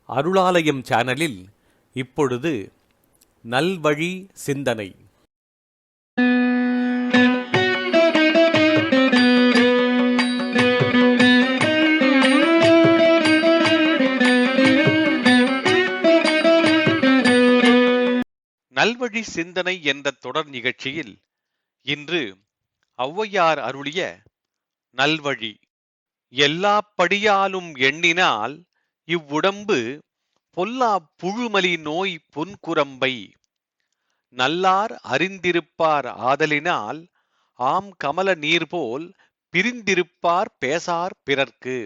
அருளாலயம் சேனலில் இப்பொழுது நல்வழி சிந்தனை. நல்வழி சிந்தனை என்ற தொடர் நிகழ்ச்சியில் இன்று ஔவையார் அருளிய நல்வழி. எல்லா படியாலும் எண்ணினால் இவ்வுடம்பு பொல்லா புழுமலி நோய் புன்குரம்பை நல்லார் அறிந்திருப்பார் ஆதலினால் ஆம் கமல நீர்போல் பிரிந்திருப்பார் பேசார் பிறர்க்கு.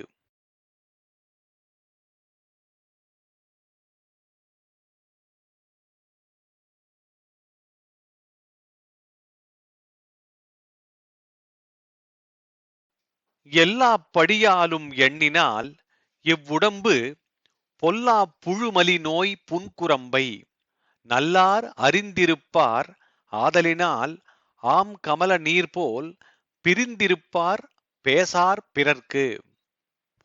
எல்லா படியாலும் எண்ணினால் இவ்வுடம்பு பொல்லா புழுமலி நோய் புன்குரம்பை நல்லார் அறிந்திருப்பார் ஆதலினால் ஆம் கமல நீர்போல் பிரிந்திருப்பார் பேசார் பிறர்க்கு.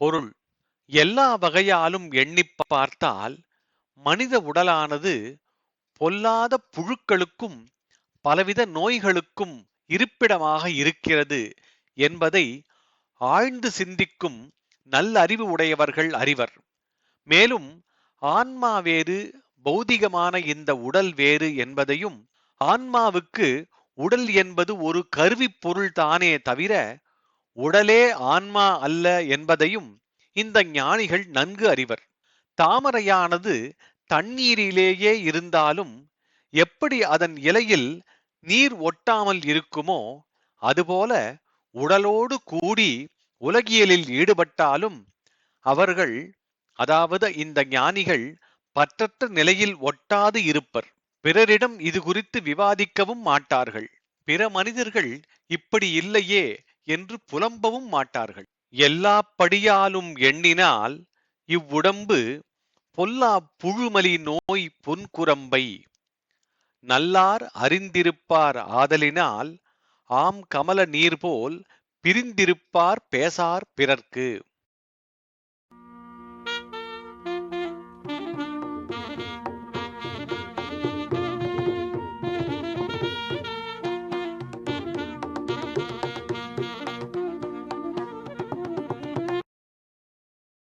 பொருள்: எல்லா வகையாலும் எண்ணிப் பார்த்தால் மனித உடலானது பொல்லாத புழுக்களுக்கும் பலவித நோய்களுக்கும் இருப்பிடமாக இருக்கிறது என்பதை ஆழ்ந்து சிந்திக்கும் நல்லறிவு உடையவர்கள் அறிவர். மேலும் ஆன்மா வேறு, பௌதிகமான இந்த உடல் வேறு என்பதையும், ஆன்மாவுக்கு உடல் என்பது ஒரு கருவி பொருள் தானே தவிர உடலே ஆன்மா அல்ல என்பதையும் இந்த ஞானிகள் நன்கு அறிவர். தாமரையானது தண்ணீரிலேயே இருந்தாலும் எப்படி அதன் இலையில் நீர் ஒட்டாமல் இருக்குமோ அதுபோல உடலோடு கூடி உலகியலில் ஈடுபட்டாலும் அவர்கள், அதாவது இந்த ஞானிகள், பற்றற்ற நிலையில் ஒட்டாது இருப்பர். பிறரிடம் இது குறித்து விவாதிக்கவும் மாட்டார்கள். பிற மனிதர்கள் இப்படி இல்லையே என்று புலம்பவும் மாட்டார்கள். எல்லா படியாலும் எண்ணினால் இவ்வுடம்பு பொல்லா புழுமலி நோய் புன்குரம்பை நல்லார் அறிந்திருப்பார் ஆதலினால் ஆம் கமல நீர்போல் பிரிந்திருப்பார் பேசார் பிறர்க்கு.